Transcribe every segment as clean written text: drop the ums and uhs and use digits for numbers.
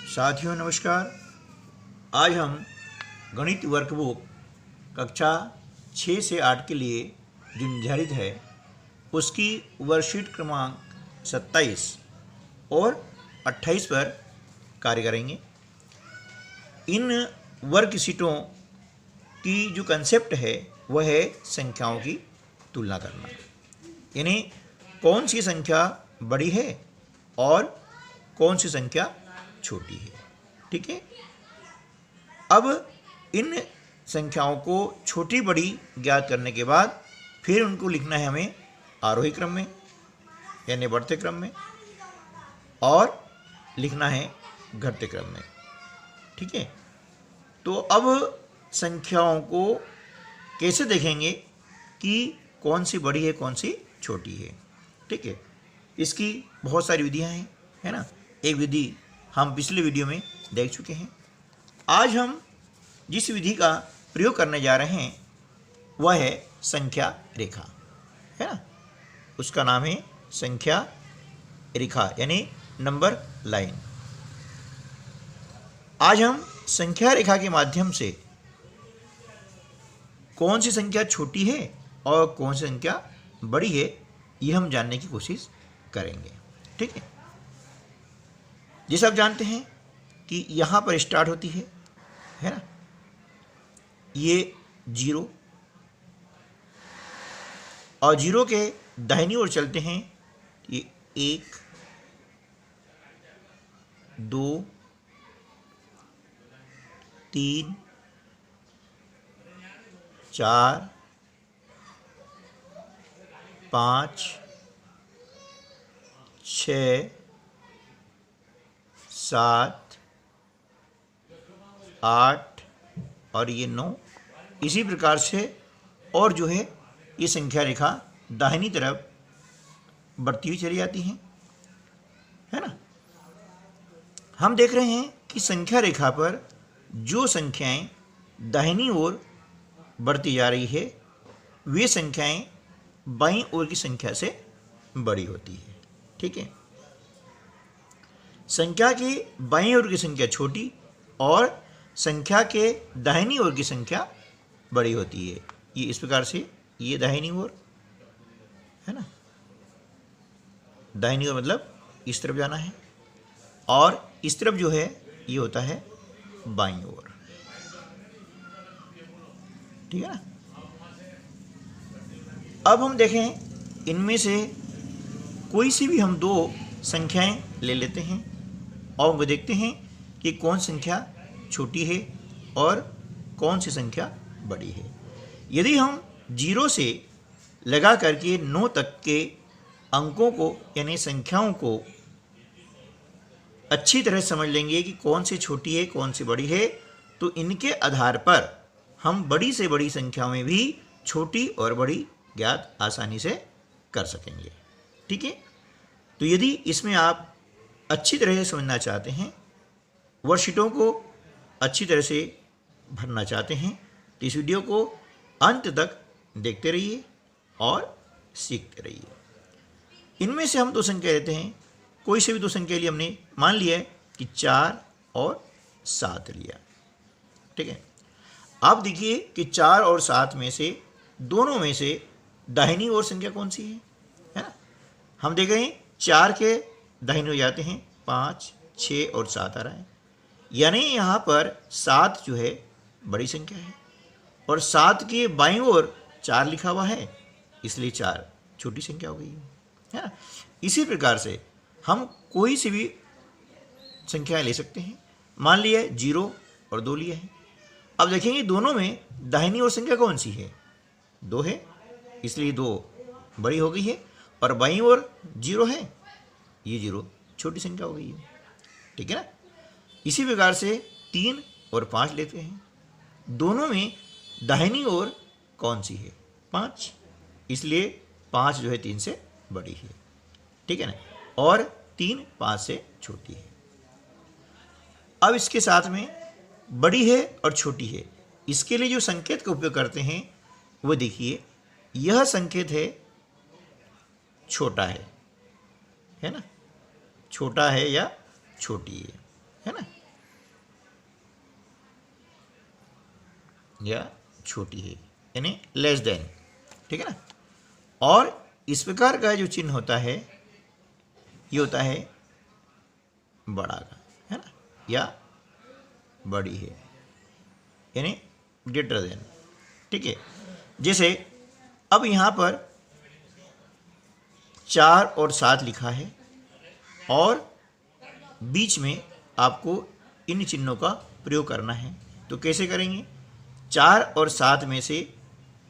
साथियों नमस्कार। आज हम गणित वर्कबुक कक्षा 6 से 8 के लिए जो निर्धारित है उसकी वर्कशीट क्रमांक 27 और 28 पर कार्य करेंगे। इन वर्कशीटों की जो कंसेप्ट है वह है संख्याओं की तुलना करना, यानी कौन सी संख्या बड़ी है और कौन सी संख्या छोटी है। ठीक है। अब इन संख्याओं को छोटी बड़ी ज्ञात करने के बाद फिर उनको लिखना है हमें आरोही क्रम में यानी बढ़ते क्रम में, और लिखना है घटते क्रम में। ठीक है। तो अब संख्याओं को कैसे देखेंगे कि कौन सी बड़ी है कौन सी छोटी है। ठीक है। इसकी बहुत सारी विधियां हैं, है ना। एक विधि हम पिछले वीडियो में देख चुके हैं। आज हम जिस विधि का प्रयोग करने जा रहे हैं वह है संख्या रेखा, है ना। उसका नाम है संख्या रेखा यानी नंबर लाइन। आज हम संख्या रेखा के माध्यम से कौन सी संख्या छोटी है और कौन सी संख्या बड़ी है यह हम जानने की कोशिश करेंगे। ठीक है। जैसे आप जानते हैं कि यहाँ पर स्टार्ट होती है ना, ये 0 और 0 के दाहिनी ओर चलते हैं ये 1 2 3 4 5 6 7 8 और ये 9। इसी प्रकार से और जो है ये संख्या रेखा दाहिनी तरफ बढ़ती हुई चली जाती है ना। हम देख रहे हैं कि संख्या रेखा पर जो संख्याएं दाहिनी ओर बढ़ती जा रही है वे संख्याएं बाईं ओर की संख्या से बड़ी होती है। ठीक है। संख्या की बाईं ओर की संख्या छोटी और संख्या के दाहिनी ओर की संख्या बड़ी होती है। ये इस प्रकार से ये दाहिनी ओर है ना, दाहिनी ओर मतलब इस तरफ जाना है, और इस तरफ जो है ये होता है बाईं ओर। ठीक है ना। अब हम देखें इनमें से कोई सी भी हम दो संख्याएं ले लेते हैं और वो देखते हैं कि कौन संख्या छोटी है और कौन सी संख्या बड़ी है। यदि हम 0 से लगा करके 9 तक के अंकों को यानी संख्याओं को अच्छी तरह समझ लेंगे कि कौन सी छोटी है कौन सी बड़ी है, तो इनके आधार पर हम बड़ी से बड़ी संख्या में भी छोटी और बड़ी ज्ञात आसानी से कर सकेंगे। ठीक है। तो यदि इसमें आप अच्छी तरह से समझना चाहते हैं, वर्कशीटों को अच्छी तरह से भरना चाहते हैं, तो इस वीडियो को अंत तक देखते रहिए और सीखते रहिए। इनमें से हम दो संख्या लेते हैं, कोई से भी दो संख्या लिए हमने मान लिया है कि 4 और 7 लिया। ठीक है। आप देखिए कि 4 और 7 में से दोनों में से दाहिनी ओर संख्या कौन सी है ना। हम देख रहे हैं 4 के दाहिनी ओर जाते हैं 5 6 और 7 आ रहा है, यानी यहाँ पर 7 जो है बड़ी संख्या है और 7 के बाईं ओर 4 लिखा हुआ है, इसलिए 4 छोटी संख्या हो गई है ना। इसी प्रकार से हम कोई सी भी संख्या ले सकते हैं। मान लिया 0 और 2 लिया है। अब देखेंगे दोनों में दाहिनी ओर संख्या कौन सी है, 2 है, इसलिए 2 बड़ी हो गई है, और बाईं ओर 0 है, ये 0 छोटी संख्या हो गई है। ठीक है ना। इसी प्रकार से 3 और 5 लेते हैं, दोनों में दाहिनी ओर कौन सी है, 5, इसलिए 5 जो है 3 से बड़ी है। ठीक है ना, और 3 5 से छोटी है। अब इसके साथ में बड़ी है और छोटी है, इसके लिए जो संकेत का उपयोग करते हैं वो देखिए, यह संकेत है छोटा है ना, छोटा है या छोटी है ना। या छोटी है, यानी लेस देन, ठीक है ना। और इस प्रकार का जो चिन्ह होता है ये होता है बड़ा का, है ना, या बड़ी है, यानी ग्रेटर देन, ठीक है। जैसे अब यहाँ पर 4 और 7 लिखा है और बीच में आपको इन चिन्हों का प्रयोग करना है, तो कैसे करेंगे? 4 और 7 में से,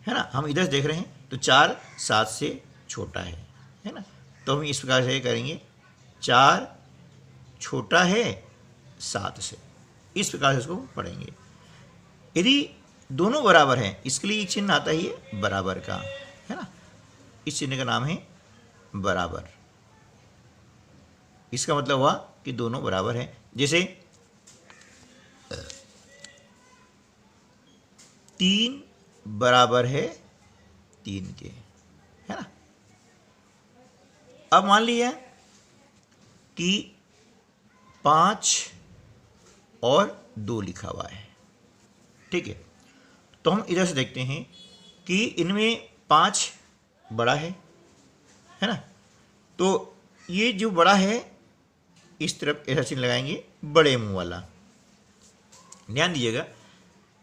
है ना, हम इधर देख रहे हैं तो 4 7 से छोटा है ना, तो हम इस प्रकार से करेंगे 4 छोटा है 7 से, इस प्रकार से इसको पढ़ेंगे। यदि दोनों बराबर हैं, इसके लिए चिन्ह आता ही है बराबर का, है ना, इस चिन्ह का नाम है बराबर। इसका मतलब हुआ कि दोनों बराबर हैं। जैसे 3 बराबर है 3 के, है ना। अब मान लिया कि 5 और 2 लिखा हुआ है, ठीक है, तो हम इधर से देखते हैं कि इनमें 5 बड़ा है ना, तो ये जो बड़ा है इस तरफ ऐसा चिन्ह लगाएंगे बड़े मुंह वाला। ध्यान दीजिएगा,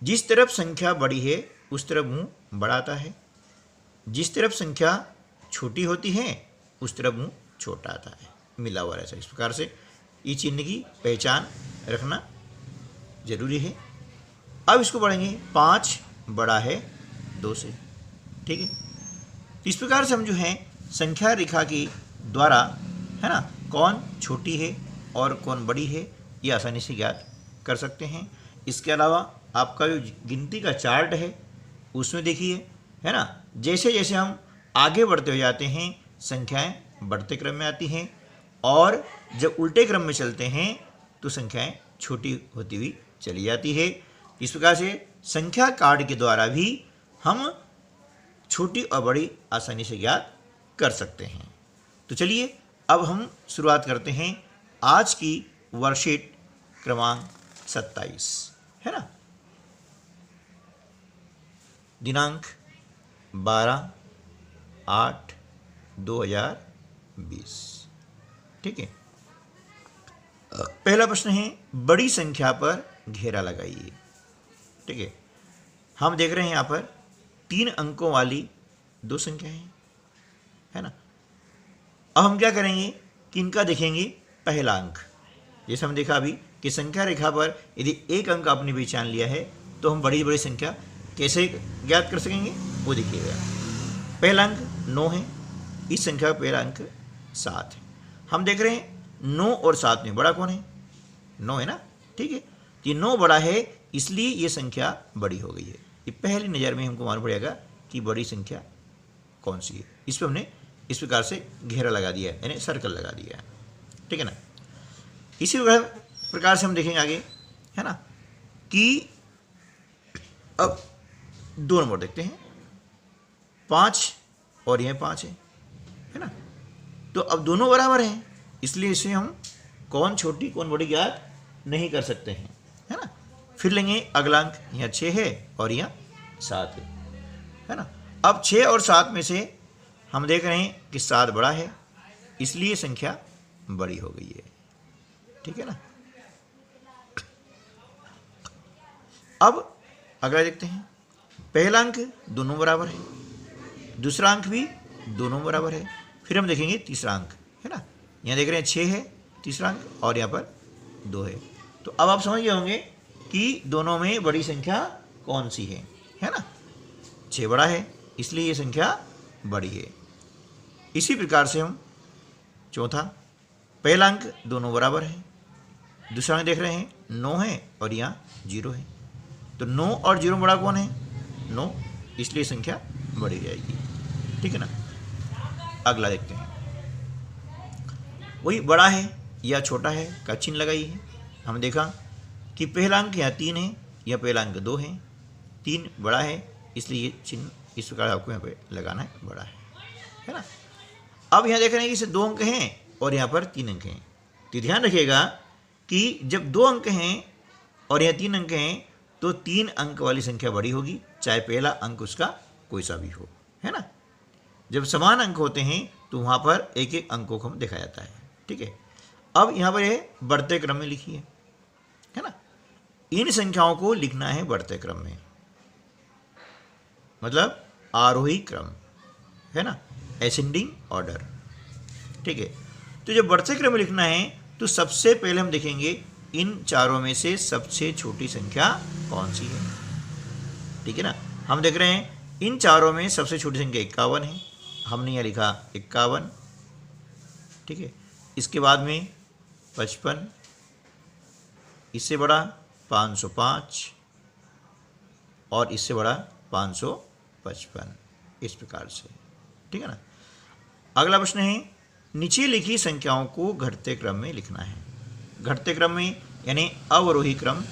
जिस तरफ संख्या बड़ी है उस तरफ मुंह बड़ा आता है, जिस तरफ संख्या छोटी होती है उस तरफ मुंह छोटा आता है, मिला हुआ रहता है। इस प्रकार से ये चिन्ह की पहचान रखना जरूरी है। अब इसको पढ़ेंगे 5 बड़ा है 2 से, ठीक है। इस प्रकार से हम जो है संख्या रेखा के द्वारा, है ना, कौन छोटी है और कौन बड़ी है ये आसानी से ज्ञात कर सकते हैं। इसके अलावा आपका जो गिनती का चार्ट है उसमें देखिए, है ना, जैसे जैसे हम आगे बढ़ते हो जाते हैं संख्याएं बढ़ते क्रम में आती हैं और जब उल्टे क्रम में चलते हैं तो संख्याएं छोटी होती हुई चली जाती है। इस प्रकार से संख्या कार्ड के द्वारा भी हम छोटी और बड़ी आसानी से ज्ञात कर सकते हैं। तो चलिए अब हम शुरुआत करते हैं आज की वर्कशीट क्रमांक 27, है ना, दिनांक 12/8/2020, ठीक है। पहला प्रश्न है बड़ी संख्या पर घेरा लगाइए, ठीक है। हम देख रहे हैं यहाँ पर 3 अंकों वाली 2 संख्याएं हैं, है ना। अब हम क्या करेंगे कि इनका देखेंगे पहला अंक। जैसे हम देखा अभी कि संख्या रेखा पर यदि एक अंक आपने पहचान लिया है तो हम बड़ी बड़ी संख्या कैसे ज्ञात कर सकेंगे वो देखिएगा। पहला अंक 9 है, इस संख्या का पहला अंक 7 है। हम देख रहे हैं 9 और 7 में बड़ा कौन है? 9 है ना, ठीक है। ये 9 बड़ा है इसलिए ये संख्या बड़ी हो गई है। ये पहली नज़र में हमको मालूम पड़ेगा कि बड़ी संख्या कौन सी है। इस पर हमने इस प्रकार से घेरा लगा दिया है, यानी सर्कल लगा दिया है, ठीक है ना। इसी प्रकार से हम देखेंगे आगे, है ना, कि अब 2 नंबर देखते हैं, 5 और यह 5 है ना। तो अब दोनों बराबर हैं इसलिए इसे हम कौन छोटी कौन बड़ी ज्ञात नहीं कर सकते हैं, है ना। फिर लेंगे अगला अंक, यहाँ 6 है और यहाँ 7 है ना। अब 6 और 7 में से हम देख रहे हैं कि 7 बड़ा है इसलिए संख्या बड़ी हो गई है, ठीक है ना। अब अगला देखते हैं, पहला अंक दोनों बराबर है, दूसरा अंक भी दोनों बराबर है। फिर हम देखेंगे तीसरा अंक, है ना। यहाँ देख रहे हैं 6 है तीसरा अंक और यहाँ पर 2 है। तो अब आप समझ गए होंगे कि दोनों में बड़ी संख्या कौन सी है ना। 6 बड़ा है इसलिए ये संख्या बड़ी है। इसी प्रकार से हम चौथा, पहला अंक दोनों बराबर है, दूसरा अंक देख रहे हैं 9 है और यहाँ 0 है। तो 9 और 0 बड़ा कौन है? 9, इसलिए संख्या बढ़ी जाएगी, ठीक है ना। अगला देखते हैं, वही बड़ा है या छोटा है का चिन्ह लगाइए। हम देखा कि पहला अंक यहाँ 3 है, यह पहला अंक 2 है, 3 बड़ा है इसलिए ये चिन्ह इस प्रकार आपको यहाँ पे लगाना है, बड़ा है ना। अब यहाँ देख रहे हैं कि इसे 2 अंक हैं और यहाँ पर 3 अंक हैं। तो ध्यान रखिएगा कि जब 2 अंक हैं और यहाँ 3 अंक हैं तो 3 अंक वाली संख्या बड़ी होगी, चाहे पहला अंक उसका कोई सा भी हो, है ना। जब समान अंक होते हैं तो वहाँ पर एक एक अंकों को देखा जाता है, ठीक है। अब यहाँ पर ये बढ़ते क्रम में लिखिए, है ना। इन संख्याओं को लिखना है बढ़ते क्रम में, मतलब आरोही क्रम, है ना, एसेंडिंग ऑर्डर, ठीक है। तो जब बढ़ते क्रम में लिखना है तो सबसे पहले हम देखेंगे इन चारों में से सबसे छोटी संख्या कौन सी है, ठीक है ना। हम देख रहे हैं इन चारों में सबसे छोटी संख्या 51 है, हमने यहाँ लिखा 51, ठीक है। इसके बाद में 55, इससे बड़ा 505 और इससे बड़ा 555, इस प्रकार से, ठीक है ना। अगला प्रश्न है नीचे लिखी संख्याओं को घटते क्रम में लिखना है। घटते क्रम में यानी अवरोही क्रम,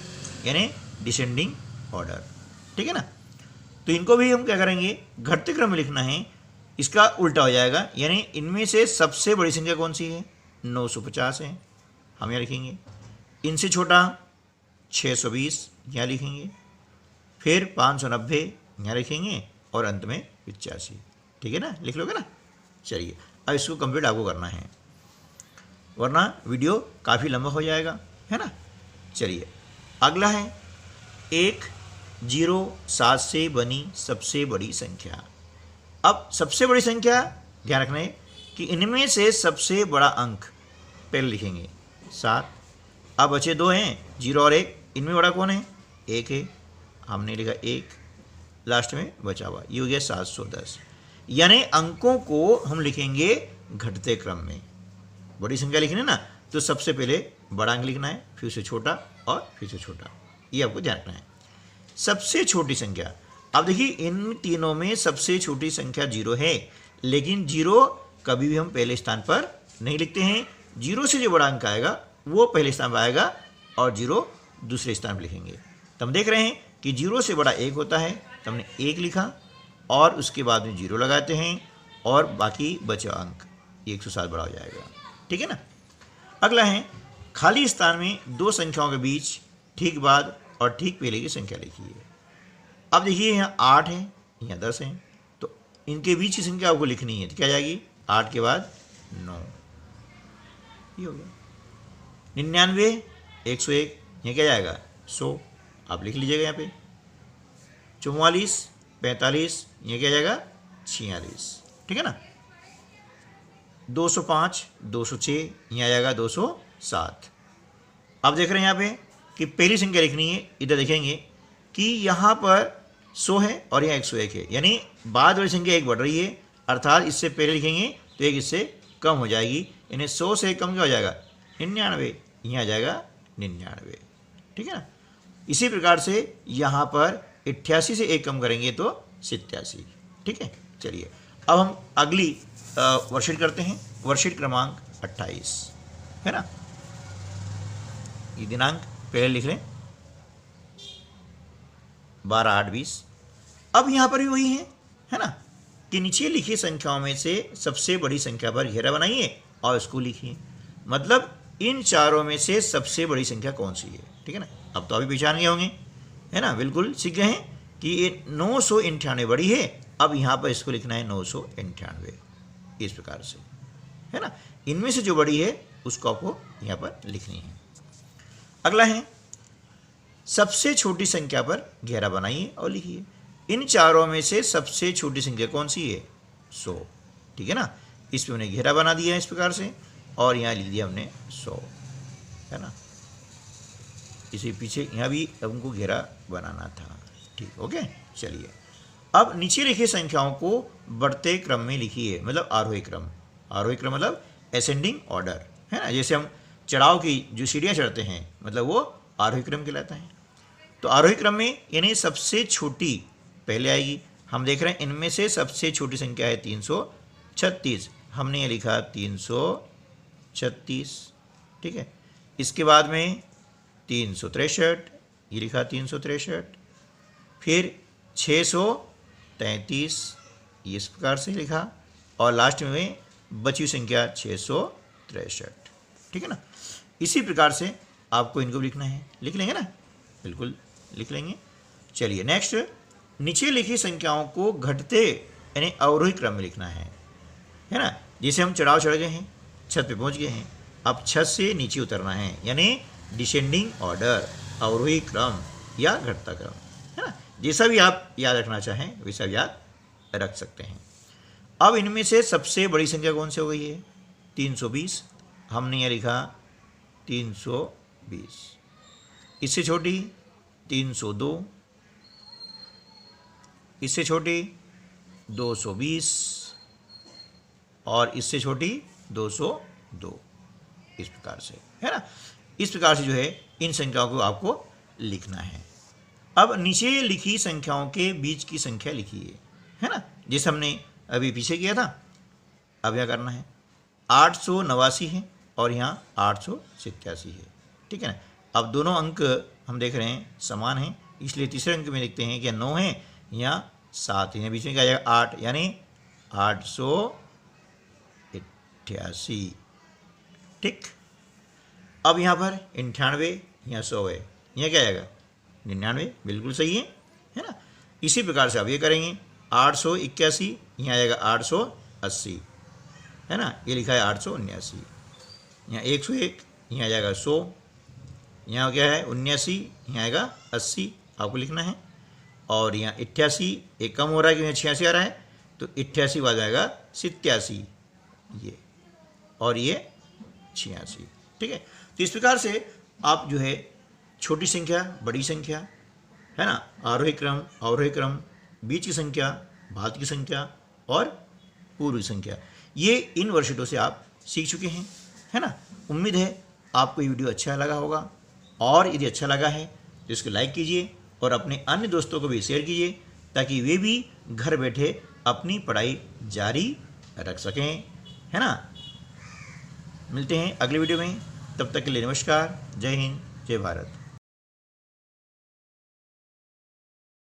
यानी डिसेंडिंग ऑर्डर, ठीक है ना। तो इनको भी हम क्या करेंगे, घटते क्रम में लिखना है। इसका उल्टा हो जाएगा, यानी इनमें से सबसे बड़ी संख्या कौन सी है, 950 है, हम यहाँ लिखेंगे। इनसे छोटा 620 यहाँ लिखेंगे, फिर 590 यहाँ लिखेंगे और अंत में 85, ठीक है ना, लिख लोगे ना। चलिए अब इसको कंप्लीट आपको करना है, वरना वीडियो काफ़ी लंबा हो जाएगा, है ना। चलिए अगला है 107 से बनी सबसे बड़ी संख्या। अब सबसे बड़ी संख्या ध्यान रखना है कि इनमें से सबसे बड़ा अंक पहले लिखेंगे 7। अब बचे 2 हैं, 0 और 1, इनमें बड़ा कौन है, 1 है, हमने लिखा 1, लास्ट में बचा हुआ, ये हो गया 710। यानी अंकों को हम लिखेंगे घटते क्रम में। बड़ी संख्या लिखनी है ना, तो सबसे पहले बड़ा अंक लिखना है, फिर से छोटा और फिर से छोटा, ये आपको ध्यान रखना है। सबसे छोटी संख्या, अब देखिए इन तीनों में सबसे छोटी संख्या 0 है, लेकिन 0 कभी भी हम पहले स्थान पर नहीं लिखते हैं। 0 से जो बड़ा अंक आएगा वो पहले स्थान पर आएगा और 0 दूसरे स्थान पर लिखेंगे। तो हम देख रहे हैं कि 0 से बड़ा 1 होता है, तो हमने 1 लिखा और उसके बाद में 0 लगाते हैं और बाकी बचा अंक 107 बड़ा हो जाएगा, ठीक है ना। अगला है खाली स्थान में 2 संख्याओं के बीच ठीक बाद और ठीक पहले की संख्या लिखिए। अब देखिए यहाँ 8 है, यहाँ 10 है, तो इनके बीच की संख्या आपको लिखनी है, तो क्या जाएगी, 8 के बाद 9, ये हो गया। 99, 101, यहाँ क्या जाएगा, 100, आप लिख लीजिएगा यहाँ पे। 44, 45, ये क्या जाएगा, 46, ठीक है ना। 205, 206, यहाँ जाएगा 207। अब देख रहे हैं यहाँ पे कि पहली संख्या लिखनी है, इधर देखेंगे कि यहाँ पर 100 है और यहाँ 101 है, यानी बाद वाली संख्या 1 बढ़ रही है, अर्थात इससे पहले लिखेंगे तो 1 इससे कम हो जाएगी, यानी 100 से कम क्या हो जाएगा, 99, यहाँ आ जाएगा 99, ठीक है ना। इसी प्रकार से यहाँ पर 88 से 1 कम करेंगे तो 87, ठीक है। चलिए अब हम अगली वर्कशीट करते हैं, वर्कशीट क्रमांक 28, है ना। ये दिनांक पहले लिख लें, 12/8/20। अब यहाँ पर भी वही है ना, कि नीचे लिखी संख्याओं में से सबसे बड़ी संख्या पर घेरा बनाइए और इसको लिखिए। मतलब इन चारों में से सबसे बड़ी संख्या कौन सी है, ठीक है ना। अब तो अभी पहचान गए होंगे, है ना, बिल्कुल सीख गए हैं कि ये 998 बड़ी है। अब यहाँ पर इसको लिखना है 998, इस प्रकार से, है ना। इनमें से जो बड़ी है उसको आपको यहाँ पर लिखनी है। अगला है सबसे छोटी संख्या पर घेरा बनाइए और लिखिए। इन चारों में से सबसे छोटी संख्या कौन सी है, 100, ठीक है ना। इस पर हमने घेरा बना दिया है इस प्रकार से और यहाँ लिख दिया हमने 100, है ना। इसी पीछे यहाँ भी हमको घेरा बनाना था, ठीक, ओके। चलिए अब नीचे लिखी संख्याओं को बढ़ते क्रम में लिखिए, मतलब आरोही क्रम। आरोही क्रम मतलब एसेंडिंग ऑर्डर, है ना। जैसे हम चढ़ाव की जो सीढ़ियाँ चढ़ते हैं, मतलब वो आरोही क्रम कहलाता है। तो आरोही क्रम में यानी सबसे छोटी पहले आएगी। हम देख रहे हैं इनमें से सबसे छोटी संख्या है 336, हमने ये लिखा 336, ठीक है। इसके बाद में 363, ये लिखा 363, फिर 633, इस प्रकार से लिखा, और लास्ट में बची संख्या 663, ठीक है ना। इसी प्रकार से आपको इनको लिखना है, लिख लेंगे ना, बिल्कुल लिख लेंगे। चलिए नेक्स्ट, नीचे लिखी संख्याओं को घटते यानी अवरोही क्रम में लिखना है ना। जैसे हम चढ़ाव चढ़ गए हैं, छत पे पहुंच गए हैं, अब छत से नीचे उतरना है, यानी डिसेंडिंग ऑर्डर, अवरोही क्रम या घटता क्रम, है ना। जैसा भी आप याद रखना चाहें वैसा याद रख सकते हैं। अब इनमें से सबसे बड़ी संख्या कौन सी हो गई है? 320। हमने यहाँ लिखा 320। इससे छोटी 302, इससे छोटी 220 और इससे छोटी 202, इस प्रकार से, है ना। इस प्रकार से जो है इन संख्याओं को आपको लिखना है। अब नीचे लिखी संख्याओं के बीच की संख्या लिखिए, है ना, जैसे हमने अभी पीछे किया था। अब यह करना है, 889 है और यहाँ 887 है, ठीक है ना। अब दोनों अंक हम देख रहे हैं समान हैं, इसलिए तीसरे अंक में देखते हैं कि 9 है या 7 है, बीच में क्या आ जाएगा 8, यानी 888, ठीक। अब यहाँ पर 98, यहाँ 100 है, यहाँ क्या आएगा 99, बिल्कुल सही है ना। इसी प्रकार से अब ये करेंगे 881, यहाँ आएगा 880, है ना, ये लिखा है 879, यहाँ 101, यहाँ आ जाएगा 100, यहाँ क्या है 79, यहाँ आएगा 80, आपको लिखना है। और यहाँ 88, एक कम हो रहा है क्योंकि 86 आ रहा है, तो 88 आ जाएगा 87, ये, और ये 86, ठीक है। तो इस प्रकार से आप जो है छोटी संख्या, बड़ी संख्या, है ना, आरोही क्रम, अवरोही क्रम, बीच की संख्या, बाद की संख्या और पूर्व संख्या, ये इन वर्कशीटों से आप सीख चुके हैं, है ना। उम्मीद है आपको ये वीडियो अच्छा लगा होगा, और यदि अच्छा लगा है तो इसको लाइक कीजिए और अपने अन्य दोस्तों को भी शेयर कीजिए, ताकि वे भी घर बैठे अपनी पढ़ाई जारी रख सकें, है ना। मिलते हैं अगले वीडियो में, तब तक के लिए नमस्कार, जय हिंद, जय भारत।